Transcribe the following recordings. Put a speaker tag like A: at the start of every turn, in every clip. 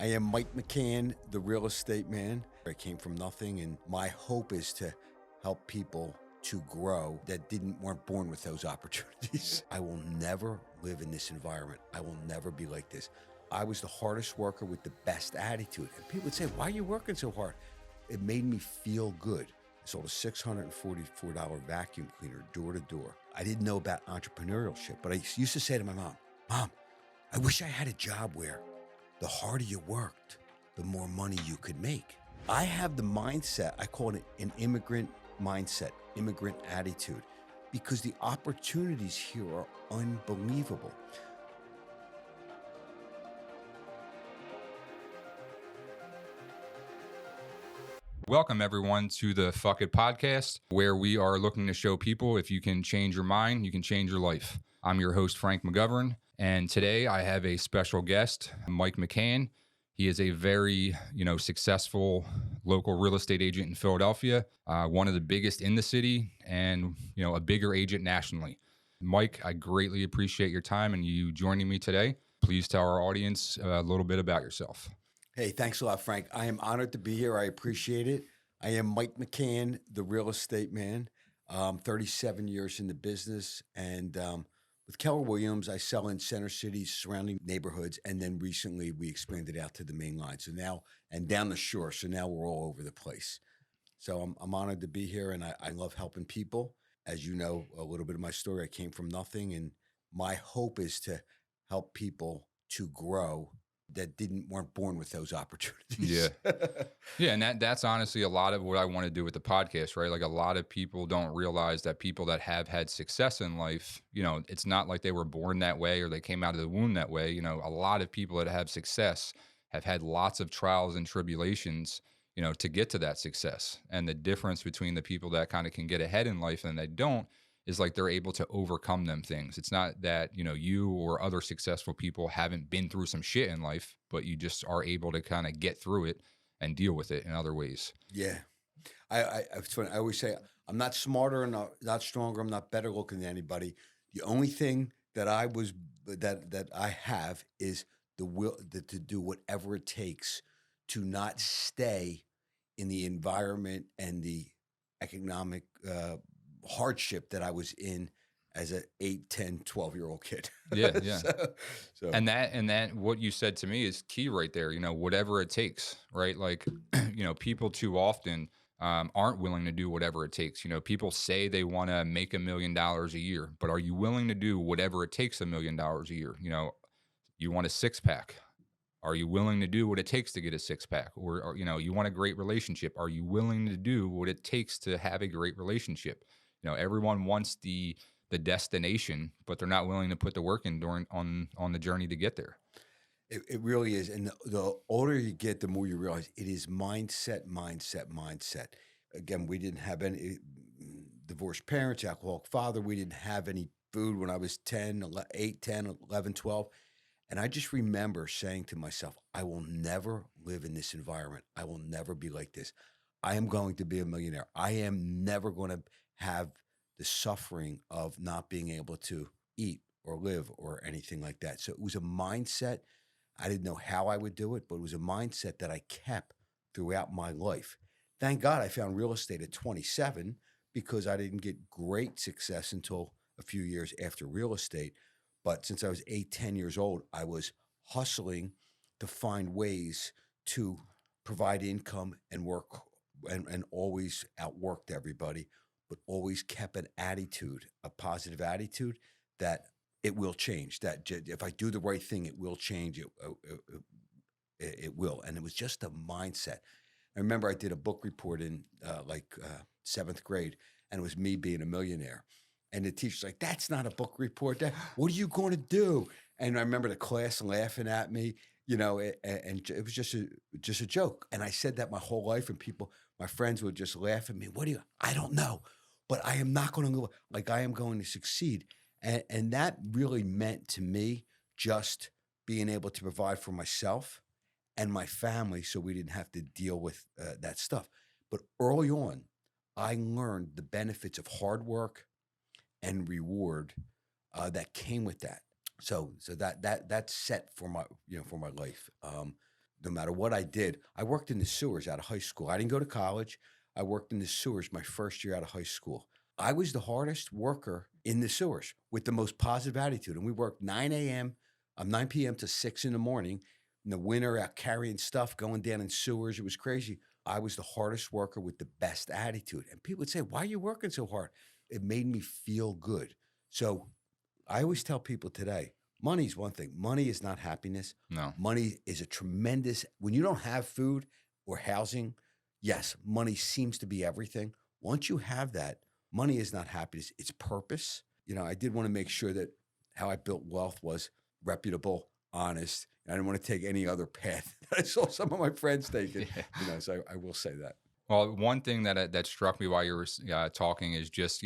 A: I am Mike McCann, the real estate man. I came from nothing, and my hope is to help people to grow that weren't born with those opportunities. I will never live in this environment. I will never be like this. I was the hardest worker with the best attitude. And people would say, why are you working so hard? It made me feel good. I sold a $644 vacuum cleaner door to door. I didn't know about entrepreneurship, but I used to say to my mom, I wish I had a job where the harder you worked, the more money you could make. I have the mindset, I call it an immigrant mindset, immigrant attitude, because the opportunities here are unbelievable.
B: Welcome, everyone, to the Phuckit podcast, where we are looking to show people if you can change your mind, you can change your life. I'm your host, Frank McGovern, and today I have a special guest, Mike McCann. He is a very, successful local real estate agent in Philadelphia, one of the biggest in the city, and, a bigger agent nationally. Mike, I greatly appreciate your time and you joining me today. Please tell our audience a little bit about yourself.
A: Hey, thanks a lot, Frank. I am honored to be here. I appreciate it. I am Mike McCann, the real estate man. 37 years in the business. And with Keller Williams, I sell in Center Cities, surrounding neighborhoods. And then recently we expanded out to the main line. So now, and down the shore. So now we're all over the place. So I'm honored to be here, and I love helping people. As you know, a little bit of my story, I came from nothing. And my hope is to help people to grow that weren't born with those opportunities.
B: Yeah. And that's honestly a lot of what I want to do with the podcast, right? Like, a lot of people don't realize that people that have had success in life, it's not like they were born that way or they came out of the womb that way. A lot of people that have success have had lots of trials and tribulations, to get to that success. And the difference between the people that kind of can get ahead in life and they don't is like they're able to overcome them things. It's not that, you or other successful people haven't been through some shit in life, but you just are able to kind of get through it and deal with it in other ways.
A: Yeah. It's funny. I always say I'm not smarter and not stronger. I'm not better looking than anybody. The only thing that I have is the will to do whatever it takes to not stay in the environment and the economic hardship that I was in as a 8, 10, 12-year-old kid.
B: Yeah.
A: So.
B: And that what you said to me is key right there. Whatever it takes, right? Like, people too often aren't willing to do whatever it takes. People say they want to make $1 million a year, but are you willing to do whatever it takes $1 million a year? You want a 6-pack. Are you willing to do what it takes to get a 6-pack? Or you want a great relationship. Are you willing to do what it takes to have a great relationship? Everyone wants the destination, but they're not willing to put the work in on the journey to get there.
A: It really is. And the older you get, the more you realize it is mindset. Again, we didn't have any divorced parents, alcoholic father. We didn't have any food when I was 8, 10, 11, 12. And I just remember saying to myself, I will never live in this environment. I will never be like this. I am going to be a millionaire. I am never going to have the suffering of not being able to eat or live or anything like that. So it was a mindset. I didn't know how I would do it, but it was a mindset that I kept throughout my life. Thank God I found real estate at 27, because I didn't get great success until a few years after real estate. But since I was 8, 10 years old, I was hustling to find ways to provide income and work and always outworked everybody, but always kept an attitude, a positive attitude that it will change. That if I do the right thing, it will change. It will. And it was just a mindset. I remember I did a book report in 7th grade, and it was me being a millionaire. And the teacher's like, that's not a book report. What are you going to do? And I remember the class laughing at me, and it was just a joke. And I said that my whole life, and my friends would just laugh at me. I don't know, but I am not going to go, like, I am going to succeed. And that really meant to me just being able to provide for myself and my family, so we didn't have to deal with that stuff. But early on, I learned the benefits of hard work and reward that came with that. So that's set for my life. no matter what I did, I worked in the sewers out of high school. I didn't go to college. I worked in the sewers my first year out of high school. I was the hardest worker in the sewers with the most positive attitude. And we worked 9 a.m., 9 p.m. to 6 in the morning. In the winter, out carrying stuff, going down in sewers. It was crazy. I was the hardest worker with the best attitude. And people would say, "Why are you working so hard?" It made me feel good. So I always tell people today, money's one thing. Money is not happiness.
B: No.
A: Money is a tremendous, when you don't have food or housing, yes, money seems to be everything. Once you have that, money is not happiness, it's purpose. I did want to make sure that how I built wealth was reputable, honest. I didn't want to take any other path that I saw some of my friends taking. So I will say that.
B: Well, one thing that struck me while you were talking is just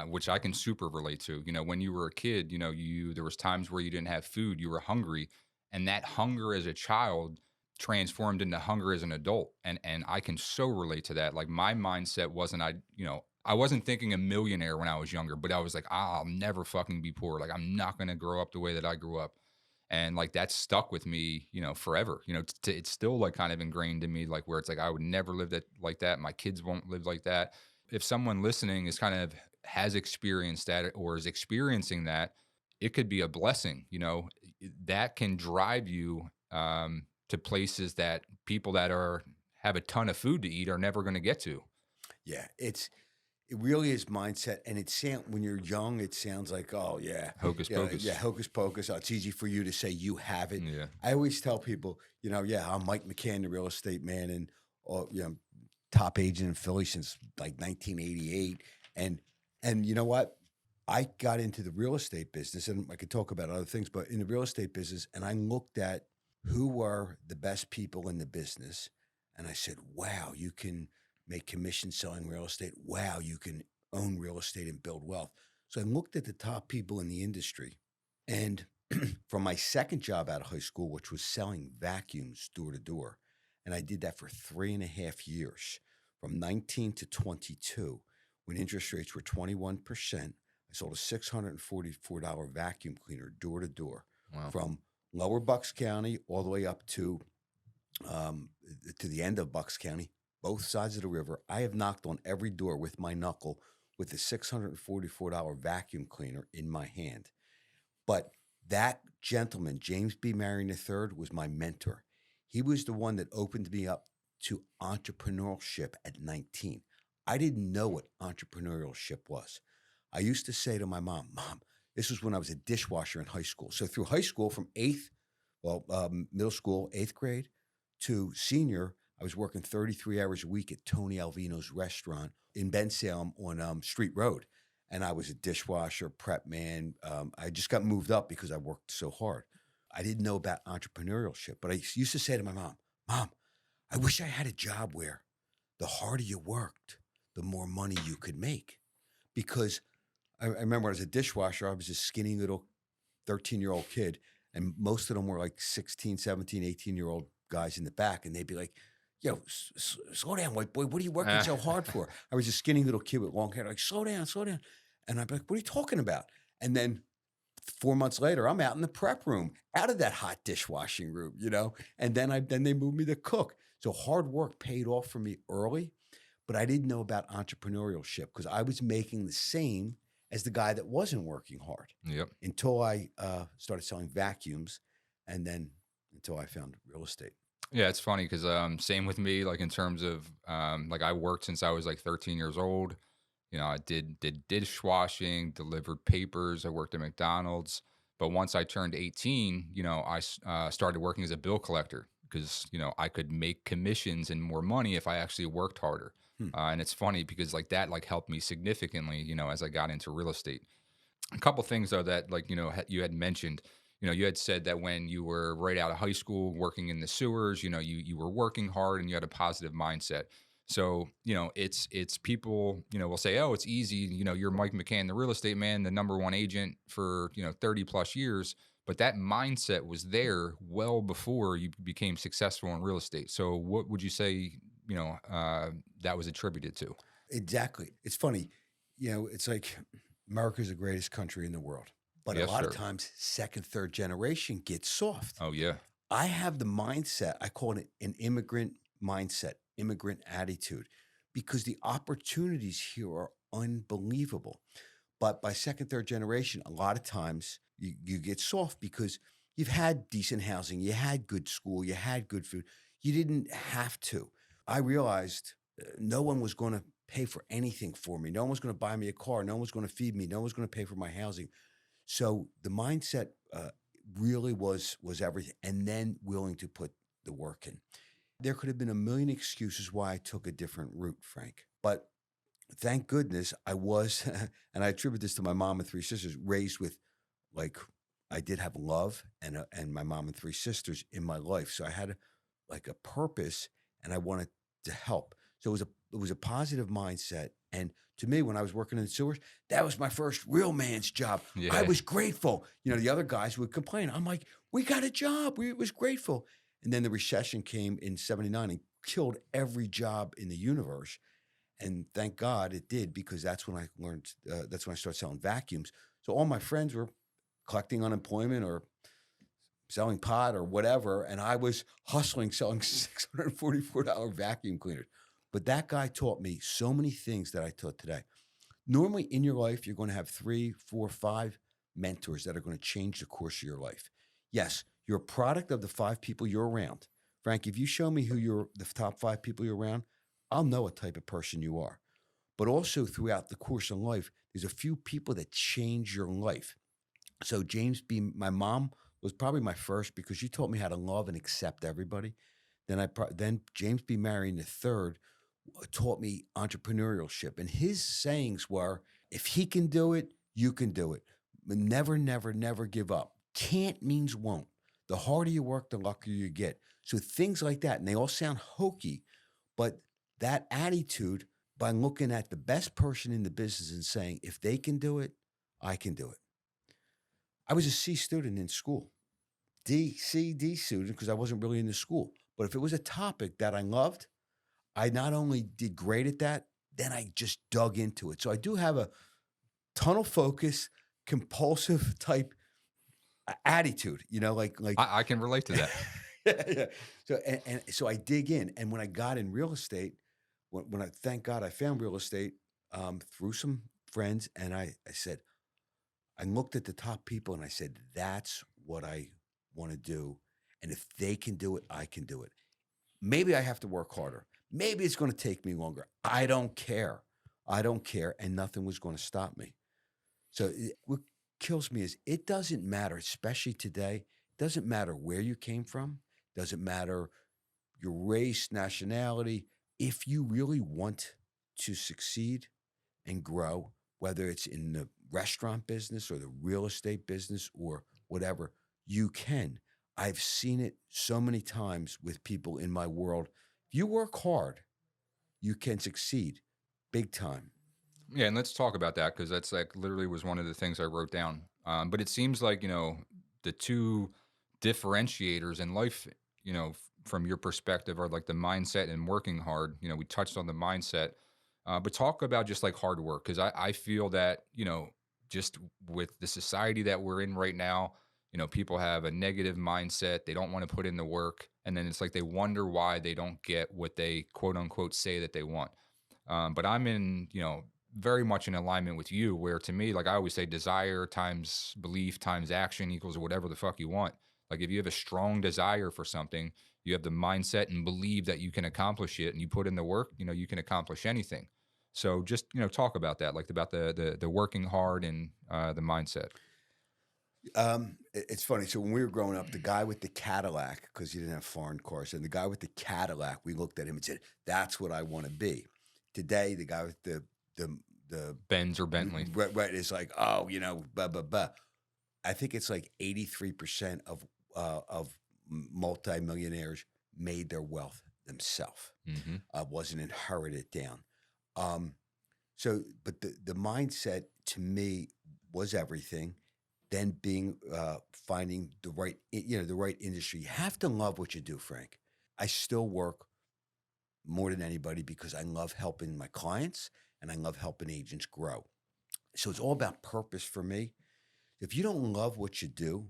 B: which I can super relate to. When you were a kid, you there was times where you didn't have food, you were hungry, and that hunger as a child transformed into hunger as an adult, and I can so relate to that. Like my mindset wasn't I wasn't thinking a millionaire when I was younger, but I was like, I'll never fucking be poor. Like I'm not gonna grow up the way that I grew up. And like that stuck with me, forever. It's still like kind of ingrained in me, like where it's like I would never live that like that. My kids won't live like that. If someone listening is kind of has experienced that or is experiencing that, it could be a blessing. That can drive you to places that people that have a ton of food to eat are never going to get to.
A: Yeah, it really is mindset, and when you're young, it sounds like, oh yeah,
B: Hocus pocus.
A: yeah, hocus pocus. Oh, it's easy for you to say you have it.
B: Yeah.
A: I always tell people, yeah, I'm Mike McCann, the real estate man, and top agent in Philly since like 1988, and you know what? I got into the real estate business, and I could talk about other things, but in the real estate business, and I looked at who were the best people in the business, and I said, wow, you can make commission selling real estate. Wow, you can own real estate and build wealth. So I looked at the top people in the industry. And from my second job out of high school, which was selling vacuums door to door, and I did that for 3.5 years, from 19 to 22, when interest rates were 21%, I sold a $644 vacuum cleaner door to door.
B: Wow.
A: From lower Bucks County all the way up to the end of Bucks County, both sides of the river. I have knocked on every door with my knuckle with a $644 vacuum cleaner in my hand. But that gentleman, James B. Marion III, was my mentor. He was the one that opened me up to entrepreneurship at 19. I didn't know what entrepreneurship was. I used to say to my mom, this was when I was a dishwasher in high school. So through high school, from middle school, 8th grade to senior, I was working 33 hours a week at Tony Alvino's restaurant in Bensalem on Street Road. And I was a dishwasher, prep man. I just got moved up because I worked so hard. I didn't know about entrepreneurship, but I used to say to my mom, I wish I had a job where the harder you worked, the more money you could make. Because I remember as a dishwasher, I was a skinny little 13-year-old kid, and most of them were like 16, 17, 18-year-old guys in the back, and they'd be like, yo, slow down, white boy. What are you working so hard for? I was a skinny little kid with long hair, like, slow down, slow down. And I'd be like, what are you talking about? And then 4 months later, I'm out in the prep room, out of that hot dishwashing room, and then they moved me to cook. So hard work paid off for me early, but I didn't know about entrepreneurship because I was making the same as the guy that wasn't working hard.
B: Yep.
A: Until I started selling vacuums, and then until I found real estate.
B: Yeah, it's funny because same with me. Like in terms of like I worked since I was like 13 years old. I did dishwashing, delivered papers. I worked at McDonald's. But once I turned 18, I started working as a bill collector because I could make commissions and more money if I actually worked harder. And it's funny because like that like helped me significantly. As I got into real estate. A couple things though that like you had mentioned. You had said that when you were right out of high school working in the sewers, you were working hard and you had a positive mindset. So, it's people, will say, oh, it's easy. You're Mike McCann, the real estate man, the number one agent for, 30 plus years. But that mindset was there well before you became successful in real estate. So what would you say, that was attributed to?
A: Exactly. It's funny. It's like America's the greatest country in the world. But
B: Yes,
A: a lot
B: sir.
A: of times, second, third generation gets soft.
B: Oh, yeah.
A: I have the mindset, I call it an immigrant mindset, immigrant attitude, because the opportunities here are unbelievable. But by second, third generation, a lot of times you get soft because you've had decent housing, you had good school, you had good food. You didn't have to. I realized no one was going to pay for anything for me. No one was going to buy me a car. No one was going to feed me. No one was going to pay for my housing. So the mindset really was everything, and then willing to put the work in. There could have been a million excuses why I took a different route, Frank, but thank goodness I was, and I attribute this to my mom and three sisters, raised with like I did have love and my mom and three sisters in my life. So I had like a purpose, and I wanted to help. So it was a positive mindset. And to me, when I was working in the sewers, that was my first real man's job. I
B: Yeah.
A: was grateful. The other guys would complain. I'm like, we got a job. We was grateful. And then the recession came in '79 and killed every job in the universe. And thank God it did, because that's when I learned, that's when I started selling vacuums. So all my friends were collecting unemployment or selling pot or whatever. And I was hustling, selling $644 vacuum cleaners. But that guy taught me so many things that I taught today. Normally in your life, you're going to have 3, 4, 5 mentors that are going to change the course of your life. Yes, you're a product of the 5 people you're around. Frank, if you show me the top 5 people you're around, I'll know what type of person you are. But also throughout the course of life, there's a few people that change your life. So my mom was probably my first, because she taught me how to love and accept everybody. Then James B. Marion the third taught me entrepreneurship, and his sayings were, "If he can do it, you can do it. But never, never, never give up. Can't means won't. The harder you work, the luckier you get." So things like that, and they all sound hokey, but that attitude, by looking at the best person in the business and saying, if they can do it, I can do it. I was a C student in school, D student, because I wasn't really in the school. But if it was a topic that I loved, I not only did great at that, then I just dug into it. So I do have a tunnel focus, compulsive type attitude, like
B: I can relate to that.
A: yeah, yeah. So I dig in, and when I got in real estate, when I thank God I found real estate through some friends, and I said, I looked at the top people and I said, that's what I want to do, and if they can do it, I can do it. Maybe I have to work harder. Maybe it's going to take me longer. I don't care. I don't care, and nothing was going to stop me. So what kills me is it doesn't matter, especially today. It doesn't matter where you came from. Doesn't matter your race, nationality. If you really want to succeed and grow, whether it's in the restaurant business or the real estate business or whatever, you can. I've seen it so many times with people in my world. If you work hard, you can succeed big time.
B: Yeah, and let's talk about that because that's like literally was one of the things I wrote down. But it seems like the two differentiators in life, from your perspective, are like the mindset and working hard. We touched on the mindset, but talk about just like hard work because I feel that just with the society that we're in right now, people have a negative mindset. They don't want to put in the work, and then it's like they wonder why they don't get what they quote unquote say that they want. But I'm in, very much in alignment with you, where to me, like I always say, desire times belief times action equals whatever the fuck you want. Like if you have a strong desire for something, you have the mindset and believe that you can accomplish it and you put in the work, you can accomplish anything. So just, talk about that, like about the working hard and the mindset.
A: It's funny. So when we were growing up, the guy with the Cadillac, because he didn't have foreign cars, and the guy with the Cadillac, we looked at him and said, "That's what I want to be." Today, the guy with the
B: Benz or Bentley.
A: right is like, oh, blah blah blah. I think it's like 83% of multimillionaires made their wealth themselves.
B: Hmm.
A: Wasn't inherited down. But the mindset to me was everything. Then finding the right industry. You have to love what you do, Frank. I still work more than anybody because I love helping my clients and I love helping agents grow. So it's all about purpose for me. If you don't love what you do,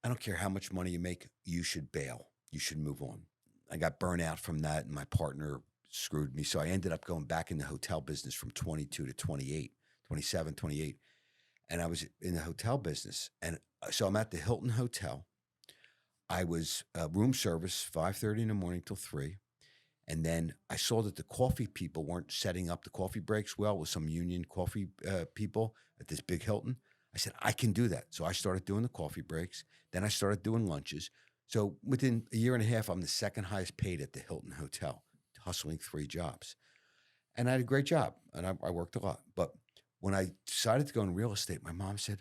A: I don't care how much money you make, you should bail. You should move on. I got burnt out from that, and my partner screwed me. So I ended up going back in the hotel business from 22 to 28, 27, 28. And I was in the hotel business. And so I'm at the Hilton Hotel. I was room service, 5:30 in the morning till 3. And then I saw that the coffee people weren't setting up the coffee breaks well with some union coffee people at this big Hilton. I said, I can do that. So I started doing the coffee breaks. Then I started doing lunches. So within a year and a half, I'm the second highest paid at the Hilton Hotel, hustling 3 jobs. And I had a great job, and I worked a lot. But when I decided to go in real estate, my mom said,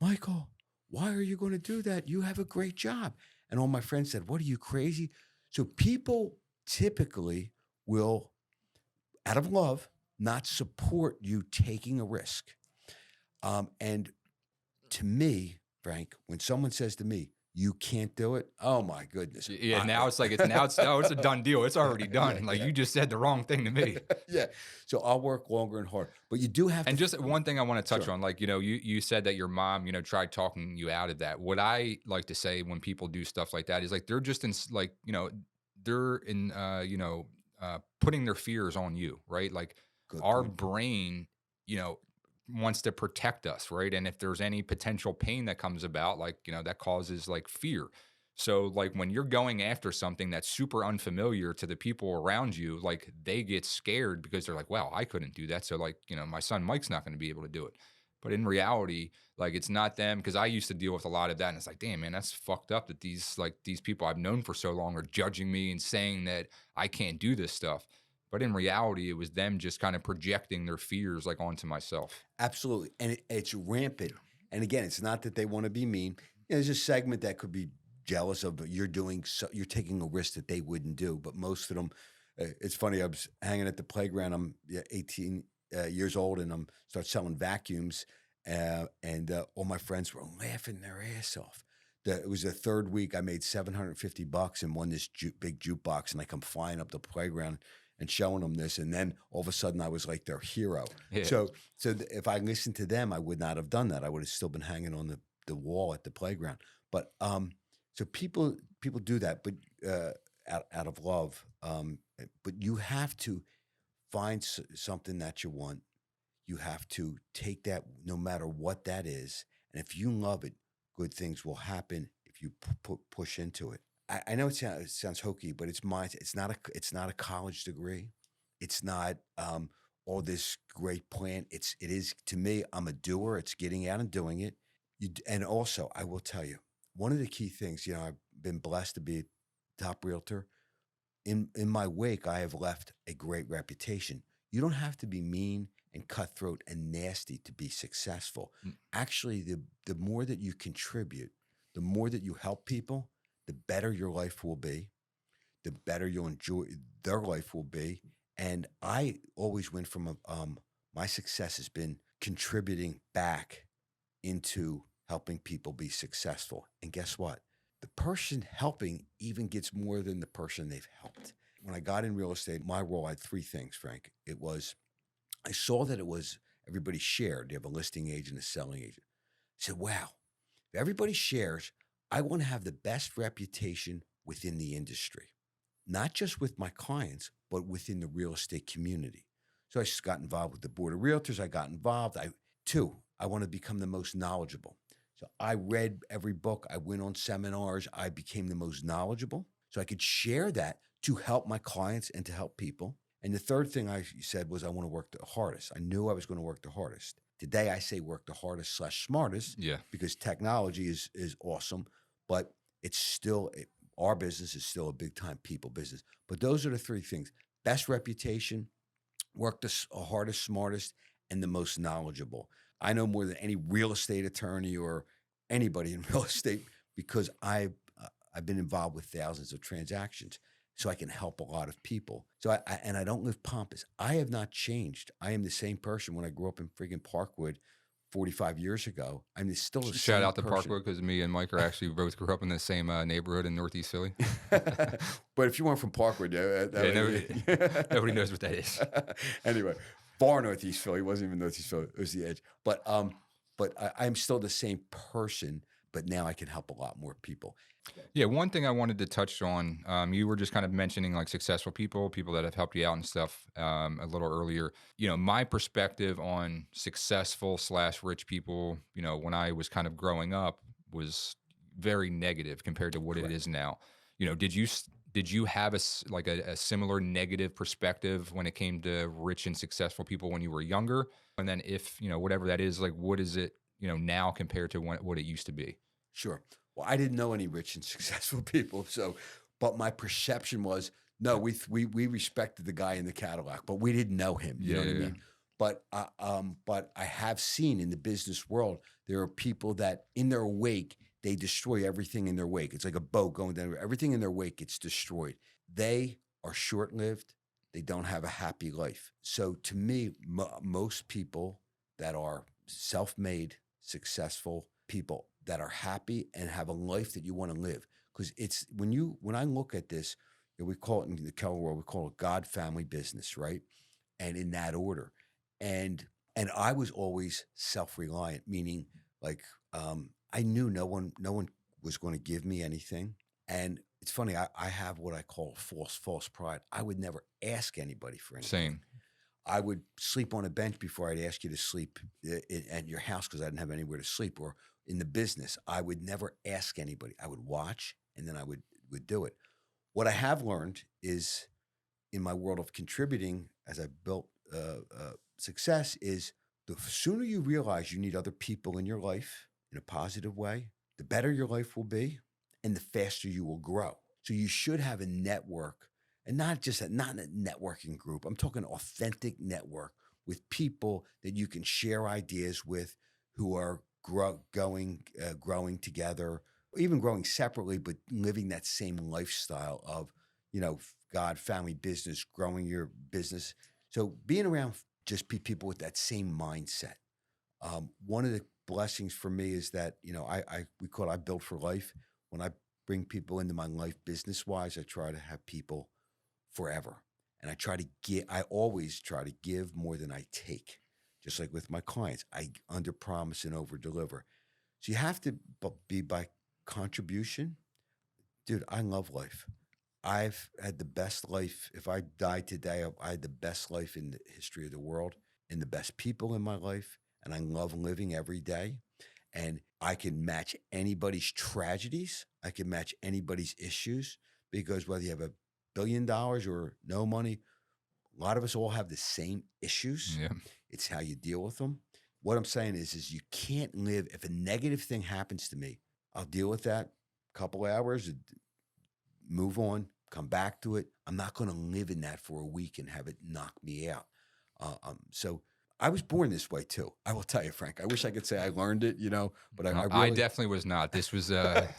A: Michael, why are you going to do that? You have a great job. And all my friends said, what, are you crazy? So people typically will, out of love, not support you taking a risk. And to me, Frank, when someone says to me, you can't do it, oh my goodness.
B: Yeah, now it's a done deal. It's already done. Like you just said the wrong thing to me.
A: Yeah. So I'll work longer and harder. But you do have
B: And
A: to.
B: just one thing I want to touch on, like, you said that your mom, tried talking you out of that. What I like to say when people do stuff like that is like they're just in like, they're in putting their fears on you, right? Like
A: Good
B: our
A: point.
B: brain, wants to protect us, right? And if there's any potential pain that comes about, like, that causes like fear. So like when you're going after something that's super unfamiliar to the people around you, like they get scared because they're like, wow, I couldn't do that. So like, my son Mike's not going to be able to do it. But in reality, like it's not them, because I used to deal with a lot of that. And it's like, damn, man, that's fucked up that these people I've known for so long are judging me and saying that I can't do this stuff. But in reality, it was them just kind of projecting their fears like onto myself.
A: Absolutely. And it's rampant. And again, it's not that they want to be mean. There's a segment that could be jealous of, but you're taking a risk that they wouldn't do. But most of them, it's funny. I was hanging at the playground. I'm 18 years old, and I'm start selling vacuums, and all my friends were laughing their ass off. It was the third week. I made $750 and won this big jukebox, and I come flying up the playground and showing them this, and then all of a sudden I was like their hero.
B: Yeah.
A: So if I listened to them, I would not have done that. I would have still been hanging on the wall at the playground. But so people do that, but out of love. But you have to find something that you want. You have to take that, no matter what that is, and if you love it, good things will happen if you push into it. I know it sounds hokey, but it's not a college degree. It's not all this great plan. It is, to me, I'm a doer. It's getting out and doing it. And also, I will tell you, one of the key things, I've been blessed to be a top realtor. In my wake, I have left a great reputation. You don't have to be mean and cutthroat and nasty to be successful. Actually, the more that you contribute, the more that you help people, the better your life will be, the better you'll enjoy their life will be. And I always went from my success has been contributing back into helping people be successful. And guess what? The person helping even gets more than the person they've helped. When I got in real estate, my role, I had 3 things, Frank. It was, I saw that it was everybody shared. You have a listing agent, a selling agent. I said, wow, if everybody shares, I want to have the best reputation within the industry, not just with my clients, but within the real estate community. So I just got involved with the board of realtors. I got involved. I want to become the most knowledgeable. So I read every book. I went on seminars. I became the most knowledgeable so I could share that to help my clients and to help people. And the third thing I said was I want to work the hardest. I knew I was going to work the hardest. Today I say work the hardest / smartest, because technology is awesome, but it's still, our business is still a big time people business. But those are the 3 things: best reputation, work the hardest, smartest, and the most knowledgeable. I know more than any real estate attorney or anybody in real estate because I've been involved with thousands of transactions, so I can help a lot of people. So I don't live pompous. I have not changed. I am the same person when I grew up in friggin' Parkwood 45 years ago. I'm still the same
B: Shout out to
A: person.
B: Parkwood, because me and Mike are actually both grew up in the same neighborhood in Northeast Philly.
A: But if you weren't from Parkwood,
B: nobody knows what that is.
A: Anyway, far Northeast Philly. It wasn't even Northeast Philly. It was the edge. But I'm still the same person. but now I can help a lot more people.
B: Yeah, one thing I wanted to touch on, you were just kind of mentioning like successful people, people that have helped you out and stuff a little earlier. My perspective on successful slash rich people, when I was kind of growing up was very negative compared to what it
A: Correct.
B: is now. Did you have like a similar negative perspective when it came to rich and successful people when you were younger? And then if, whatever that is, like, what is it, now compared to what it used to be?
A: Sure. Well, I didn't know any rich and successful people, so but my perception was no, we respected the guy in the Cadillac, but we didn't know him. You
B: Yeah,
A: know what I
B: yeah, yeah.
A: mean? But I have seen in the business world there are people that in their wake they destroy everything in their wake. It's like a boat going down. Everything in their wake gets destroyed. They are short lived. They don't have a happy life. So to me, most people that are self made, successful people that are happy and have a life that you want to live. Because it's when I look at this, we call it in the Keller world, we call it God family business, right? And in that order. And I was always self-reliant, meaning like I knew no one was going to give me anything. And it's funny, I have what I call false pride. I would never ask anybody for anything.
B: Same.
A: I would sleep on a bench before I'd ask you to sleep at your house because I didn't have anywhere to sleep. Or in the business, I would never ask anybody. I would watch and then I would do it. What I have learned is in my world of contributing, as I built success, is the sooner you realize you need other people in your life in a positive way, the better your life will be, and the faster you will grow. So you should have a network, and not a networking group. I'm talking authentic network with people that you can share ideas with, who are growing together, or even growing separately, but living that same lifestyle of God, family, business, growing your business. So being around just people with that same mindset. One of the blessings for me is that we call it I build for life. When I bring people into my life business wise, I try to have people forever, and I always try to give more than I take. Just like with my clients, I under promise and over deliver. So you have to be by contribution, dude. I love life. I've had the best life. If I died today, I had the best life in the history of the world and the best people in my life. And I love living every day. And I can match anybody's tragedies. I can match anybody's issues because whether you have $1 billion or no money, a lot of us all have the same issues.
B: Yeah.
A: It's how you deal with them. What I'm saying is you can't live. If a negative thing happens to me, I'll deal with that couple hours, move on, come back to it. I'm not going to live in that for a week and have it knock me out. So I was born this way too. I will tell you, Frank. I wish I could say I learned it, but I
B: I
A: really
B: definitely was not. This was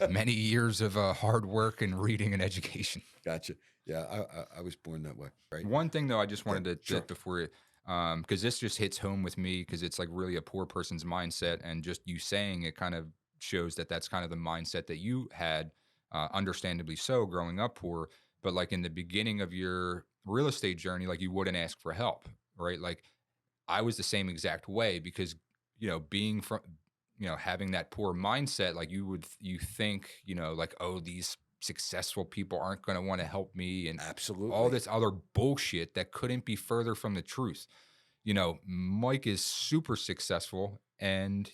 B: many years of hard work and reading and education.
A: gotcha. Yeah, I was born that way. Right.
B: One thing though, I just
A: Yeah,
B: wanted to
A: sure.
B: before, because this just hits home with me because it's like really a poor person's mindset, and just you saying it kind of shows that that's kind of the mindset that you had, understandably so, growing up poor. But like in the beginning of your real estate journey, like you wouldn't ask for help, right? Like I was the same exact way because, being from, having that poor mindset, like you think, like, oh, these successful people aren't going to want to help me and all
A: Absolutely.
B: this other bullshit that couldn't be further from the truth. Mike is super successful and,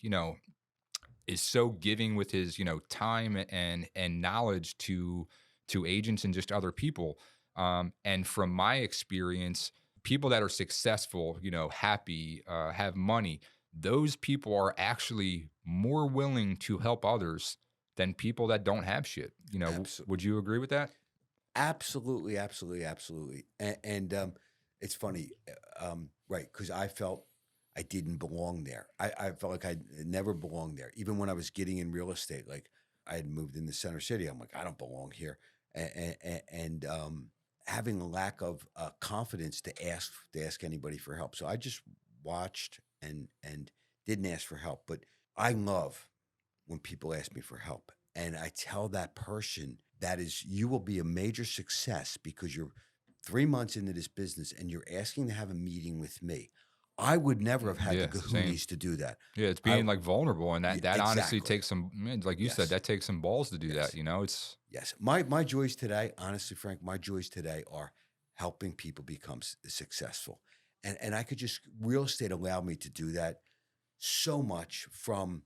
B: is so giving with his, time and knowledge to agents and just other people. And from my experience, people that are successful, happy, have money, those people are actually more willing to help others than people that don't have shit.
A: Absolutely.
B: Would you agree with that?
A: Absolutely, absolutely, absolutely. And it's funny, right? Because I felt I didn't belong there. I felt like I never belonged there. Even when I was getting in real estate, like I had moved in the center city, I'm like, I don't belong here. And having a lack of confidence to ask anybody for help. So I just watched and didn't ask for help. But I love when people ask me for help. And I tell that person that is, you will be a major success because you're 3 months into this business and you're asking to have a meeting with me. I would never have had the
B: Yeah, same.
A: kahunas to do that.
B: Yeah, it's
A: I
B: being like vulnerable, and
A: Yeah,
B: that honestly
A: exactly.
B: takes some, man, like you said,
A: Yes.
B: that takes some balls to do that.
A: Yes.
B: You know, it's
A: Yes. My joys today, honestly, Frank, my joys today are helping people become successful. And I could just real estate allowed me to do that so much from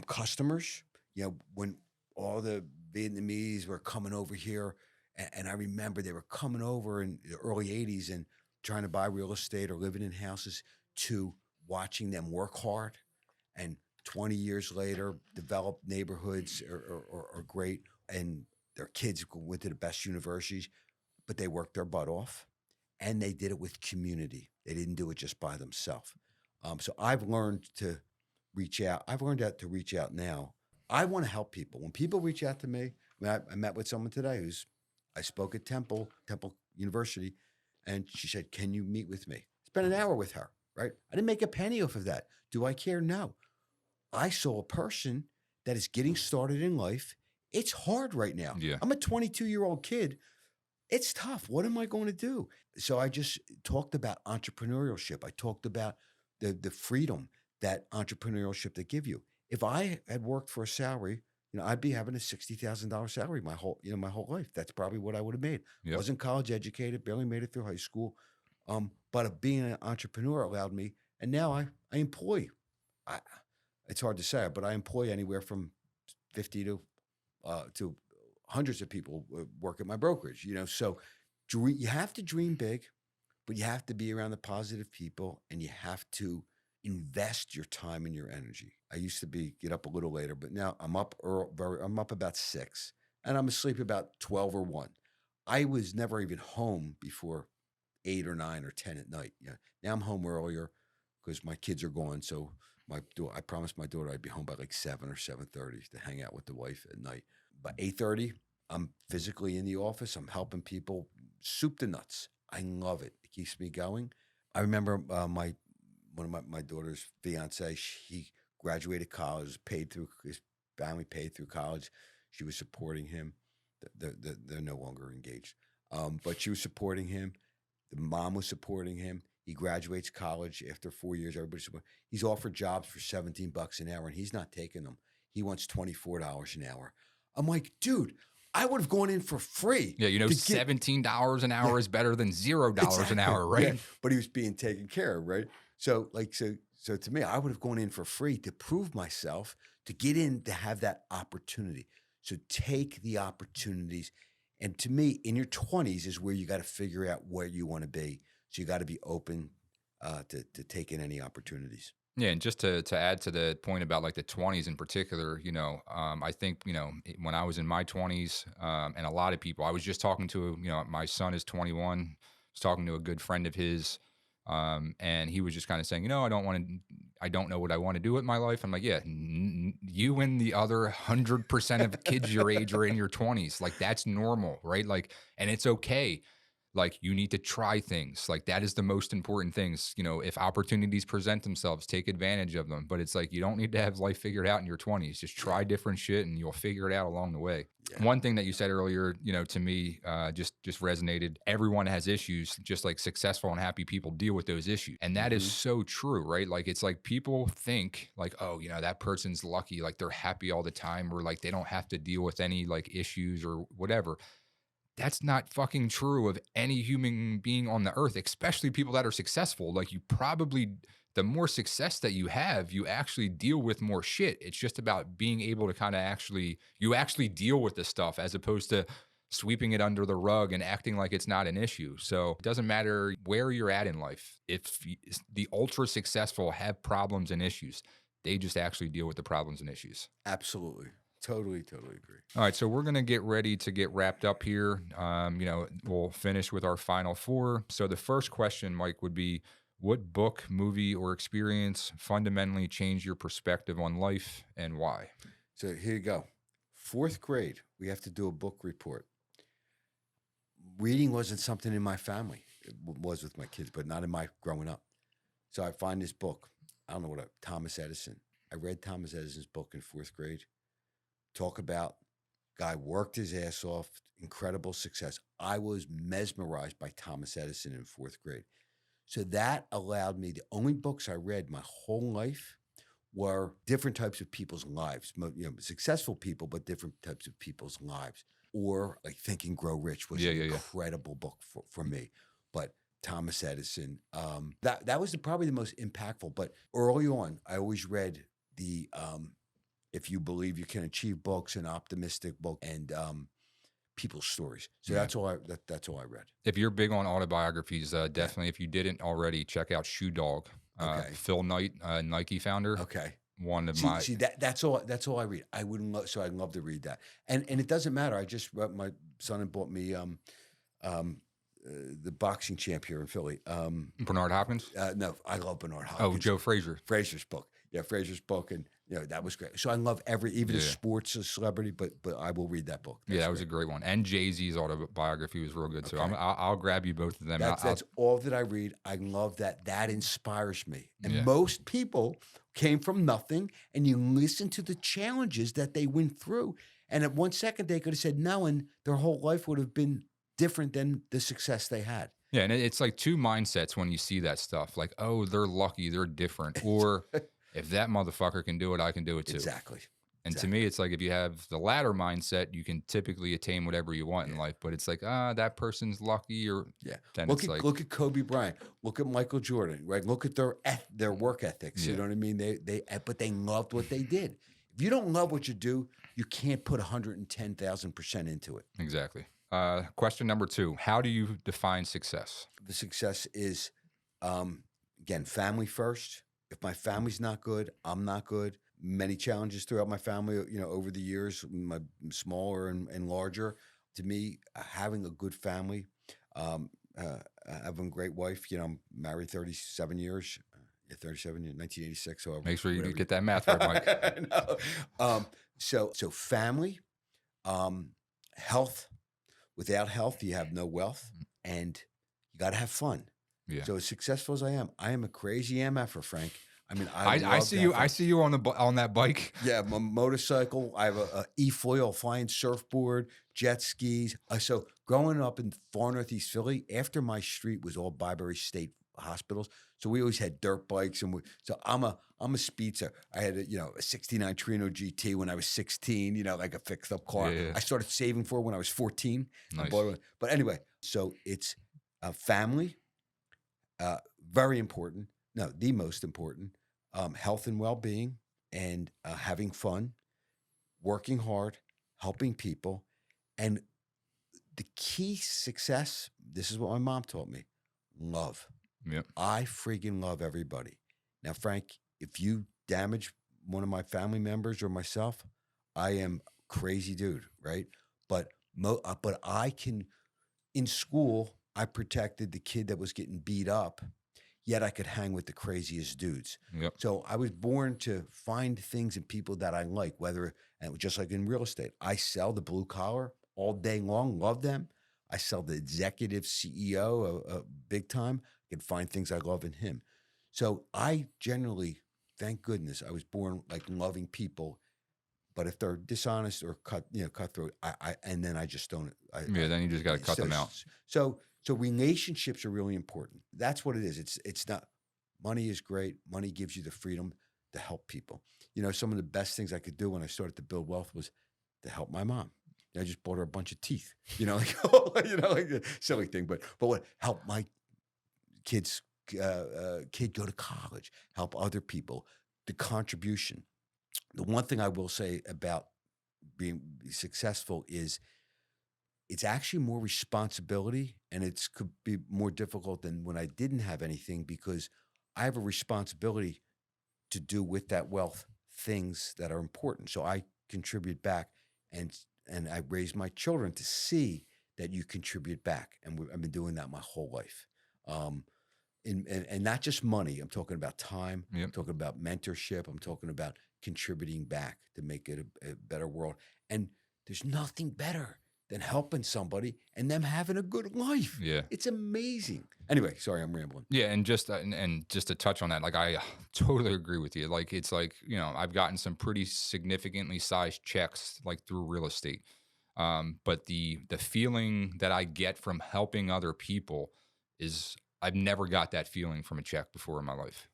A: customers. You know, when all the Vietnamese were coming over here, and I remember they were coming over in the early '80s and trying to buy real estate or living in houses, to watching them work hard, and 20 years later, developed neighborhoods are great, and their kids went to the best universities, but they worked their butt off, and they did it with community. They didn't do it just by themselves. So I've learned to reach out. I've learned how to reach out now. I want to help people. When people reach out to me, I met with someone today I spoke at Temple University, and she said, "Can you meet with me?" Spent an hour with her, right? I didn't make a penny off of that. Do I care? No. I saw a person that is getting started in life. It's hard right now.
B: yeah,
A: I'm a 22-year-old kid. It's tough. What am I going to do? So I just talked about entrepreneurship. I talked about the freedom that entrepreneurship that give you. If I had worked for a salary, I'd be having a $60,000 salary my whole life. That's probably what I would have made.
B: yep,
A: Wasn't college educated, barely made it through high school. But being an entrepreneur allowed me, and now I employ. I, it's hard to say, but I employ anywhere from 50 to hundreds of people work at my brokerage. So you have to dream big, but you have to be around the positive people, and you have to invest your time and your energy. I used to get up a little later, but now I'm up I'm up about 6, and I'm asleep about 12 or 1. I was never even home before 8 or 9 or 10 at night. Yeah. Now I'm home earlier because my kids are gone. So I promised my daughter I'd be home by like 7 or 7:30 to hang out with the wife at night. By 8:30, I'm physically in the office. I'm helping people soup to nuts. I love it. It keeps me going. I remember one of my daughter's fiance. He graduated college, paid through his family, paid through college. She was supporting him. They're no longer engaged, but she was supporting him. The mom was supporting him. He graduates college after 4 years. Everybody's support. He's offered jobs for $17 an hour, and he's not taking them. He wants $24 an hour. I'm like, dude, I would have gone in for free.
B: yeah. You know,
A: To get
B: $17 an hour
A: Yeah,
B: is better than $0 an
A: exactly.
B: hour,
A: Yeah,
B: right?
A: but he was being taken care of, right? So to me, I would have gone in for free to prove myself, to get in, to have that opportunity. So take the opportunities. And to me, in your 20s is where you got to figure out where you want to be. So you got to be open to taking any opportunities.
B: Yeah, and just to add to the point about like the 20s in particular, I think when I was in my 20s, and a lot of people, I was just talking to my son is 21, was talking to a good friend of his, and he was just kind of saying, I don't know what I want to do with my life. I'm like, yeah, you and the other 100% of kids your age are in your 20s, like that's normal, right? Like, and it's okay. Like you need to try things. Like that is the most important things. If opportunities present themselves, take advantage of them. But it's like you don't need to have life figured out in your 20s. Just
A: Yeah,
B: try different shit and you'll figure it out along the way.
A: yeah.
B: One thing that you said earlier, to me, just resonated. Everyone has issues, just like successful and happy people deal with those issues. And that is
A: Hmm.
B: so true, right? Like it's like people think like, oh, that person's lucky, like they're happy all the time, or like they don't have to deal with any like issues or whatever. That's not fucking true of any human being on the earth, especially people that are successful. Like the more success that you have, you actually deal with more shit. It's just about being able to kind of you actually deal with the stuff as opposed to sweeping it under the rug and acting like it's not an issue. So it doesn't matter where you're at in life. If the ultra successful have problems and issues, they just actually deal with the problems and issues.
A: Absolutely. Totally, totally agree.
B: All right, so we're going to get ready to get wrapped up here. We'll finish with our final 4. So the first question, Mike, would be what book, movie, or experience fundamentally changed your perspective on life and why?
A: So here you go. 4th grade, we have to do a book report. Reading wasn't something in my family. It was with my kids, but not in my growing up. So I find this book. I don't know Thomas Edison. I read Thomas Edison's book in 4th grade. Talk about guy worked his ass off, incredible success. I was mesmerized by Thomas Edison in 4th grade. So that allowed me, the only books I read my whole life were different types of people's lives, successful people, but different types of people's lives. Or like Think and Grow Rich was
B: Yeah,
A: an
B: yeah, yeah.
A: incredible book for me. But Thomas Edison, that was probably the most impactful. But early on, I always read the If You Believe You Can Achieve books, and optimistic book, and people's stories. So
B: Yeah.
A: that's all I read.
B: If you're big on autobiographies,
A: Yeah.
B: definitely. If you didn't already, check out Shoe Dog.
A: Okay.
B: Phil Knight, Nike founder.
A: Okay.
B: One of
A: See that's all I read. I wouldn't love, so I'd love to read that. And it doesn't matter. I just my son had bought me the boxing champ here in Philly.
B: Bernard Hopkins.
A: No, I love Bernard
B: Oh,
A: Hopkins.
B: Joe Frazier.
A: Frazier's book. Yeah, Frazier's book, and that was great. So I love even
B: Yeah.
A: sports, a celebrity, but I will read that book.
B: Yeah, that was a great one. And Jay-Z's autobiography was real good too.
A: Okay.
B: I'll grab you both of them.
A: That's all that I read. I love that. That inspires me. And
B: Yeah.
A: most people came from nothing, and you listen to the challenges that they went through. And at 1 second, they could have said no, and their whole life would have been different than the success they had.
B: Yeah, and it's like two mindsets when you see that stuff. Like, oh, they're lucky, they're different. Or if that motherfucker can do it, I can do it too.
A: Exactly.
B: And to me, it's like if you have the latter mindset, you can typically attain whatever you want in life. But it's like, that person's lucky, or then
A: Look at Kobe Bryant. Look at Michael Jordan. Right. Look at their work ethics. You know what I mean? But they loved what they did. If you don't love what you do, you can't put 110,000% into it.
B: Exactly. Question number 2: how do you define success?
A: The success is, again, family first. If my family's not good, I'm not good. Many challenges throughout my family, over the years, my smaller and larger. To me, having a good family, having a great wife. I'm married 37 years. 37 in 1986. So
B: Make sure you get that math right, Mike.
A: No. So family, health. Without health, you have no wealth, and you got to have fun.
B: Yeah.
A: So as successful as I am a crazy MFer, Frank. I mean,
B: I see you. I see you on that bike.
A: Yeah, my motorcycle. I have a e-foil, flying surfboard, jet skis. So growing up in far northeast Philly, after my street was all Byberry State hospitals, so we always had dirt bikes, and so I'm a speedster. I had a 69 Torino GT when I was 16. Like a fixed up car.
B: Yeah.
A: I started saving for it when I was 14.
B: Nice.
A: But anyway, so it's family, very important. No, the most important. Health and well-being, and having fun, working hard, helping people. And the key success, this is what my mom taught me: love.
B: Yep.
A: I freaking love everybody. Now, Frank, if you damage one of my family members or myself, I am crazy dude, right? But I can, in school, I protected the kid that was getting beat up, yet I could hang with the craziest dudes.
B: Yep.
A: So I was born to find things in people that I like, and just like in real estate, I sell the blue collar all day long, love them. I sell the executive CEO, big time. I can find things I love in him. So I generally, thank goodness, I was born like loving people. But if they're dishonest or cutthroat, and then I just don't.
B: Then you just got to cut them out.
A: So relationships are really important. That's what it is. It's not, money is great. Money gives you the freedom to help people. Some of the best things I could do when I started to build wealth was to help my mom. I just bought her a bunch of teeth. Like a silly thing. But what, help my kid go to college, help other people, the contribution. The one thing I will say about being successful is it's actually more responsibility, and it could be more difficult than when I didn't have anything, because I have a responsibility to do with that wealth things that are important. So I contribute back, and I raise my children to see that you contribute back. And I've been doing that my whole life. And not just money. I'm talking about time.
B: Yep.
A: I'm talking about mentorship. I'm talking about contributing back to make it a better world. And there's nothing better than helping somebody and them having a good life.
B: Yeah.
A: It's amazing. Anyway, sorry, I'm rambling.
B: Yeah, and just to touch on that, like I totally agree with you. Like it's like, I've gotten some pretty significantly sized checks like through real estate. But the feeling that I get from helping other people is I've never got that feeling from a check before in my life.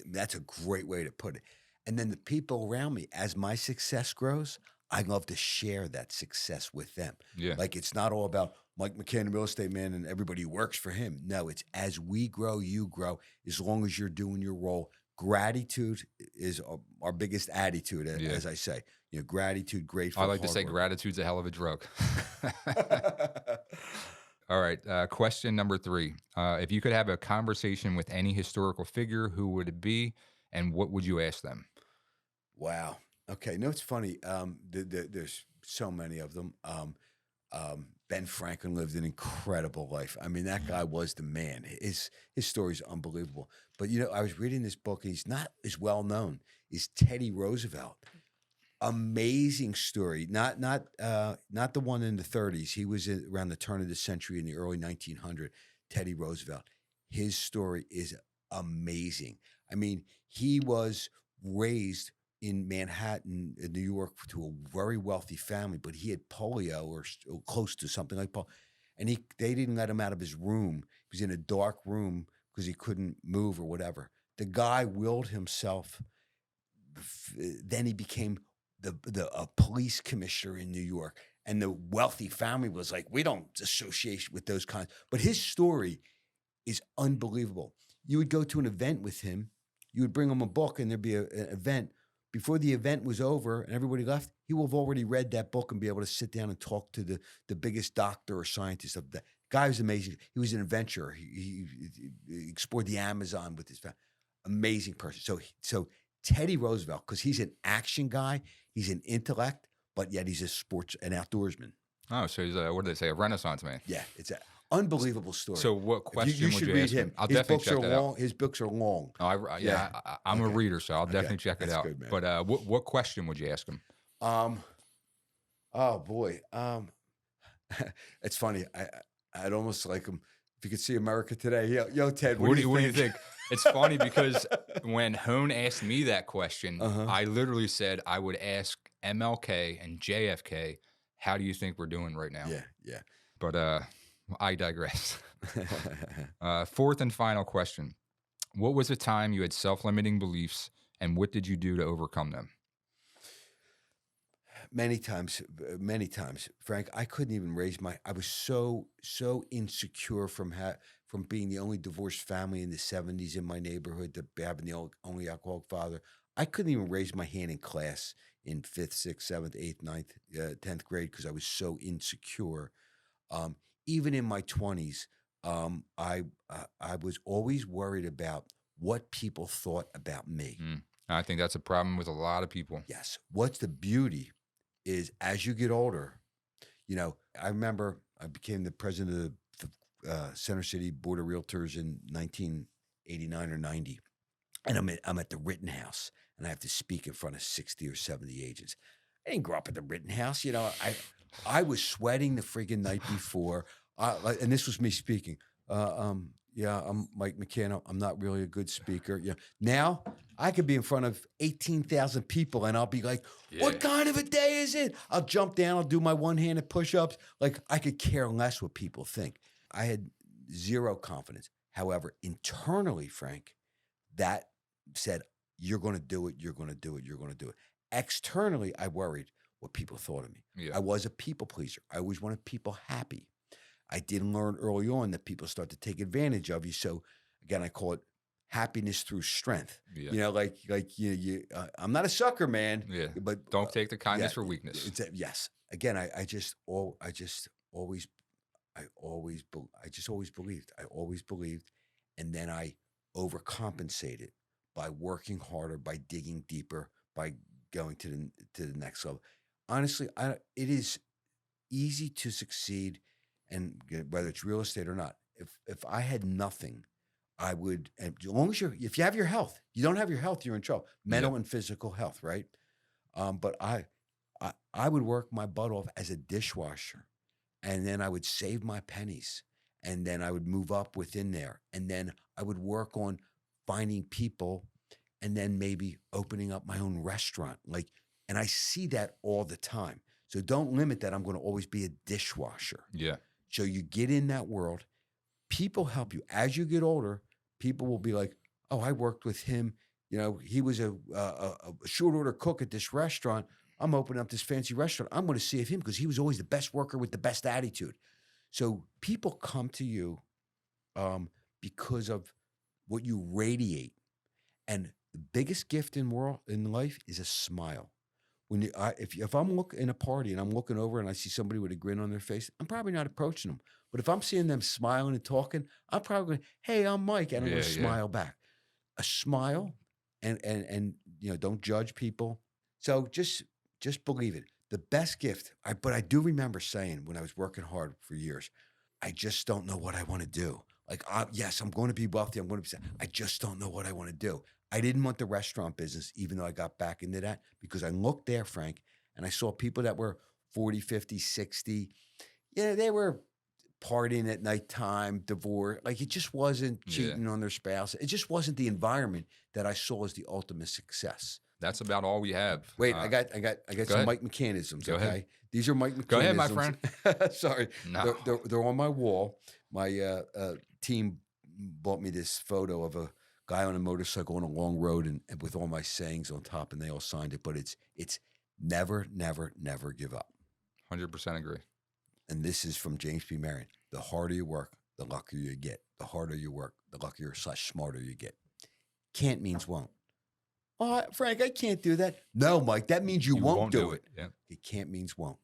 A: That's a great way to put it. And then the people around me, as my success grows, I love to share that success with them.
B: Yeah.
A: Like it's not all about Mike McCann, real estate man, and everybody who works for him. No, it's as we grow, you grow. As long as you're doing your role, gratitude is our biggest attitude,
B: Yeah.
A: as I say. You know, gratitude, grateful.
B: I like to
A: hard
B: say
A: work.
B: gratitude's a hell of a drug. All right. Question number 3. If you could have a conversation with any historical figure, who would it be, and what would you ask them?
A: Wow. Okay. No, it's funny. There's so many of them. Ben Franklin lived an incredible life. I mean, that guy was the man. His story is unbelievable. But you know, I was reading this book, and he's not as well known. Is Teddy Roosevelt? Amazing story. Not the one in the 30s. He was around the turn of the century in the early 1900s. Teddy Roosevelt. His story is amazing. I mean, he was raised in Manhattan, in New York, to a very wealthy family, but he had polio or close to something like polio, and they didn't let him out of his room. He was in a dark room because he couldn't move or whatever. The guy willed himself. Then he became a police commissioner in New York, and the wealthy family was like, we don't associate with those kinds. But his story is unbelievable. You would go to an event with him, you would bring him a book, and there'd be an event. Before the event was over and everybody left, he will have already read that book and be able to sit down and talk to the biggest doctor or scientist of the guy. Was amazing. He was an adventurer. He explored the Amazon with his family. Amazing person. So Teddy Roosevelt, because he's an action guy, he's an intellect, but yet he's an outdoorsman.
B: Oh, so he's what do they say, a Renaissance man?
A: Yeah, it's an unbelievable story.
B: So what question
A: you
B: would
A: should
B: you
A: read
B: ask him?
A: him.
B: I'll
A: His
B: definitely
A: books
B: check
A: are
B: that
A: long.
B: out.
A: His books are long.
B: Oh, I'm a
A: Okay.
B: reader, so I'll definitely check it
A: That's
B: out.
A: good, man.
B: But what question would you ask him?
A: Oh boy. It's funny. I'd almost like him if you could see America today. Yo, Ted, what do you think?
B: It's funny because when Hone asked me that question,
A: Uh-huh.
B: I literally said I would ask MLK and JFK, how do you think we're doing right now?
A: Yeah.
B: But I digress. Fourth and final question. What was a time you had self-limiting beliefs, and what did you do to overcome them?
A: Many times, Frank. I couldn't even I was so insecure from being the only divorced family in the 70s in my neighborhood, to having the only alcoholic father. I couldn't even raise my hand in class in 5th, 6th, 7th, 8th, 9th, 10th grade because I was so insecure. Even in my 20s, I was always worried about what people thought about me.
B: I think that's a problem with a lot of people.
A: Yes. What's the beauty is as you get older, you know, I remember I became the president of the Center City Board of Realtors in 1989 or 90. And I'm at the Rittenhouse, and I have to speak in front of 60 or 70 agents. I didn't grow up at the Rittenhouse. You know, I was sweating the friggin' night before. And this was me speaking. Yeah, I'm Mike McCann. I'm not really a good speaker. Yeah. Now I could be in front of 18,000 people and I'll be like, what kind of a day is it? I'll jump down. I'll do my one-handed push-ups. Like I could care less what people think. I had zero confidence. However, internally, Frank, that said, you're going to do it. You're going to do it. You're going to do it. Externally, I worried what people thought of me.
B: Yeah.
A: I was a people pleaser. I always wanted people happy. I didn't learn early on that people start to take advantage of you. So again, I call it happiness through strength.
B: Yeah.
A: You know, like I'm not a sucker, man.
B: Yeah.
A: But
B: don't take the kindness for weakness.
A: Yes. Again, I just always believed. I always believed, and then I overcompensated by working harder, by digging deeper, by going to the next level. Honestly, it is easy to succeed. And whether it's real estate or not, if I had nothing, I would. As long as if you have your health, you don't have your health, you're in trouble. Mental and physical health, right? But I would work my butt off as a dishwasher, and then I would save my pennies, and then I would move up within there, and then I would work on finding people, and then maybe opening up my own restaurant. And I see that all the time. So don't limit that. I'm going to always be a dishwasher.
B: Yeah.
A: So you get in that world, people help you. As you get older, people will be like, "Oh, I worked with him. He was a short order cook at this restaurant. I'm opening up this fancy restaurant. I'm going to see him because he was always the best worker with the best attitude." So people come to you because of what you radiate, and the biggest gift in life is a smile. If I'm looking in a party and I'm looking over and I see somebody with a grin on their face, I'm probably not approaching them. But if I'm seeing them smiling and talking, I'm probably going, "Hey, I'm Mike," and I'm going
B: Yeah,
A: to
B: yeah.
A: smile back. A smile, and don't judge people. So just believe it. The best gift. But I do remember saying when I was working hard for years, I just don't know what I want to do. Like, yes, I'm going to be wealthy. I'm going to be. I just don't know what I want to do. I didn't want the restaurant business, even though I got back into that, because I looked there, Frank, and I saw people that were 40, 50, 60. Yeah, they were partying at nighttime, divorce. Like, it just wasn't
B: Yeah.
A: cheating on their spouse. It just wasn't the environment that I saw as the ultimate success.
B: That's about all we have.
A: Wait, I got
B: Go
A: some
B: ahead.
A: Mike McCannisms.
B: Go
A: Okay,
B: ahead.
A: these are Mike McCannisms.
B: Go ahead, my friend.
A: Sorry,
B: No.
A: they're on my wall. My team bought me this photo of a guy on a motorcycle on a long road, and with all my sayings on top, and they all signed it. But it's never, never, never give up.
B: 100% agree.
A: And this is from James P. Marion. The harder you work, the luckier you get. The harder you work, the luckier / smarter you get. Can't means won't. Oh, Frank, I can't do that. No, Mike, that means you won't do it.
B: Yeah.
A: It can't means won't.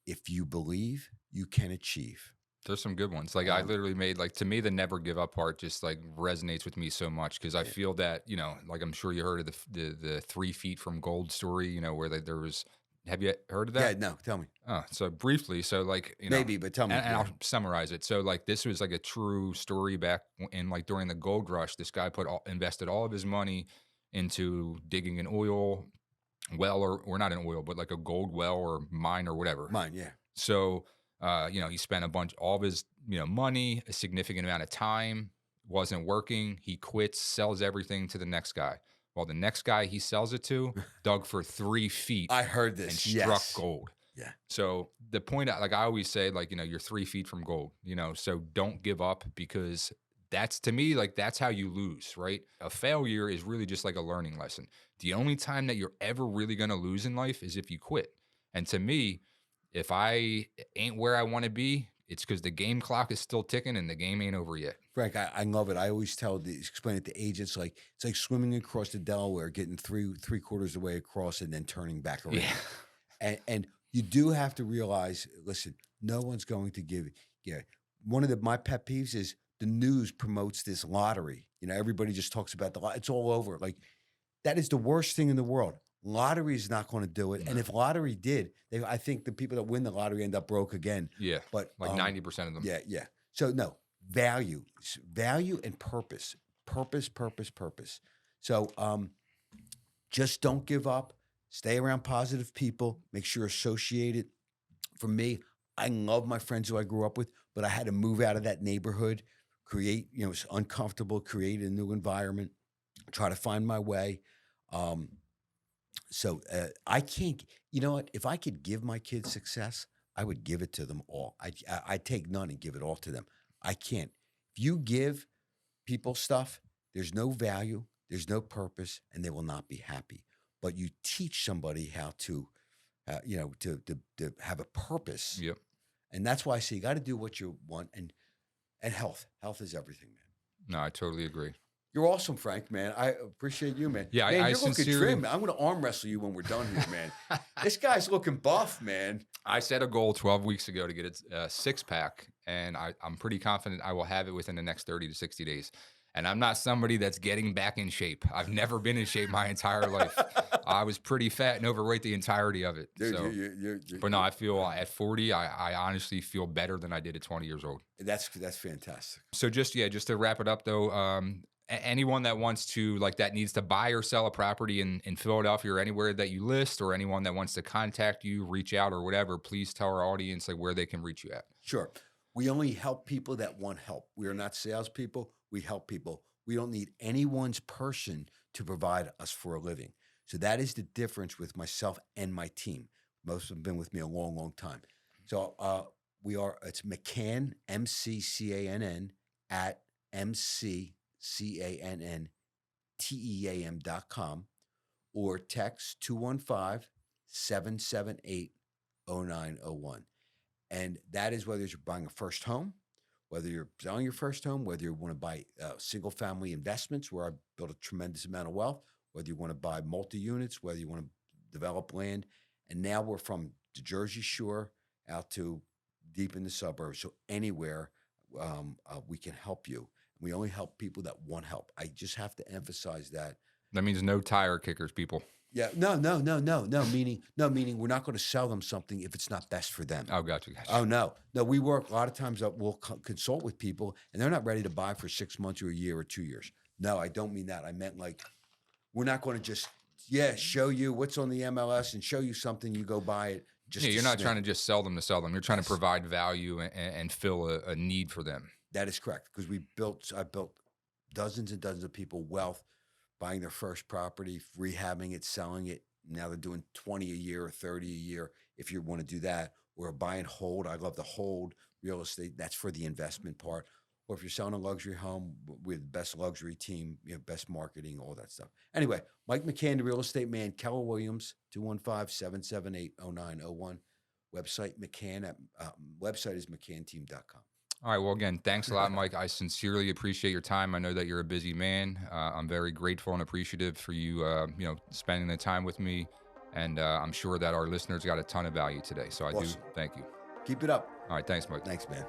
A: If you believe, you can achieve.
B: There's some good ones. Like I literally made, like, to me, the never give up part just like resonates with me so much because I feel that, like I'm sure you heard of the 3 feet from gold story, where there was, have you heard of that?
A: Yeah, no, tell me.
B: Oh, so briefly, so like,
A: Maybe, but tell me.
B: and I'll summarize it. So like this was like a true story back in like during the gold rush. This guy invested all of his money into digging an oil well, or not an oil, but like a gold well or mine or whatever.
A: Mine, yeah.
B: So, he spent all of his, money, a significant amount of time, wasn't working. He quits, sells everything to the next guy. Well, the next guy he sells it to dug for 3 feet.
A: I heard this.
B: And struck
A: Yes.
B: gold.
A: Yeah.
B: So the point, like I always say, like, you're 3 feet from gold, so don't give up because that's, to me, like that's how you lose, right? A failure is really just like a learning lesson. The only time that you're ever really going to lose in life is if you quit. And to me, if I ain't where I want to be, it's because the game clock is still ticking and the game ain't over yet.
A: Frank, I love it. I always explain it to agents like it's like swimming across the Delaware, getting three quarters of the way across and then turning back around.
B: Yeah.
A: And you do have to realize, listen, no one's going to give it. Yeah. One of my pet peeves is the news promotes this lottery. Everybody just talks about the lottery. It's all over. Like, that is the worst thing in the world. Lottery is not going to do it.
B: No.
A: And if lottery did, I think the people that win the lottery end up broke again.
B: Yeah.
A: But
B: like 90% of them.
A: Yeah, yeah. So no, value and purpose. Purpose. So just don't give up. Stay around positive people. Make sure you're associated. For me, I love my friends who I grew up with, but I had to move out of that neighborhood, create, it's uncomfortable, create a new environment, try to find my way. So I can't, you know what? If I could give my kids success, I would give it to them all. I'd take none and give it all to them. I can't. If you give people stuff, there's no value, there's no purpose, and they will not be happy. But you teach somebody how to, to have a purpose.
B: Yep.
A: And that's why I say you got to do what you want, and health. Health is everything, man.
B: No, I totally agree.
A: You're awesome, Frank, man. I appreciate you, man.
B: Yeah,
A: man,
B: I
A: you're looking
B: sincerely...
A: trim. I'm going to arm wrestle you when we're done here, man. This guy's looking buff, man.
B: I set a goal 12 weeks ago to get a 6-pack, and I'm pretty confident I will have it within the next 30 to 60 days. And I'm not somebody that's getting back in shape. I've never been in shape my entire life. I was pretty fat and overweight the entirety of it.
A: Dude,
B: so, but no, I feel at 40, I honestly feel better than I did at 20 years old.
A: That's fantastic.
B: So just to wrap it up though, anyone that wants to, like, that needs to buy or sell a property in Philadelphia or anywhere that you list, or anyone that wants to contact you, reach out or whatever, please tell our audience like where they can reach you at.
A: Sure. We only help people that want help. We are not salespeople. We help people. We don't need anyone's person to provide us for a living. So that is the difference with myself and my team. Most have been with me a long, long time. So it's McCann, McCann, at mccanteam.com or text 215-778-0901. And that is whether you're buying a first home, whether you're selling your first home, whether you want to buy single family investments where I've built a tremendous amount of wealth, whether you want to buy multi-units, whether you want to develop land. And now we're from the Jersey Shore out to deep in the suburbs. So anywhere we can help you. We only help people that want help. I just have to emphasize that.
B: That means no tire kickers, people.
A: Yeah, no. Meaning we're not going to sell them something if it's not best for them.
B: Oh, gotcha.
A: Oh, no. We work a lot of times. We'll consult with people, and they're not ready to buy for 6 months or a year or 2 years. No, I don't mean that. I meant like we're not going to just show you what's on the MLS and show you something. You go buy it.
B: You're not trying to just sell them to sell them. You're trying to provide value and fill a need for them.
A: That is correct, because I built dozens and dozens of people wealth, buying their first property, rehabbing it, selling it. Now they're doing 20 a year or 30 a year if you want to do that, or buy and hold. I love to hold real estate. That's for the investment part. Or if you're selling a luxury home, with the best luxury team, best marketing, all that stuff. Anyway, Mike McCann, the real estate man. Keller Williams, 215-778-0901. Website website is mccanteam.com.
B: All right. Well, again, thanks a lot, Mike. I sincerely appreciate your time. I know that you're a busy man. I'm very grateful and appreciative for you, spending the time with me. And I'm sure that our listeners got a ton of value today. So I do thank you.
A: Keep it up.
B: All right. Thanks, Mike.
A: Thanks, man.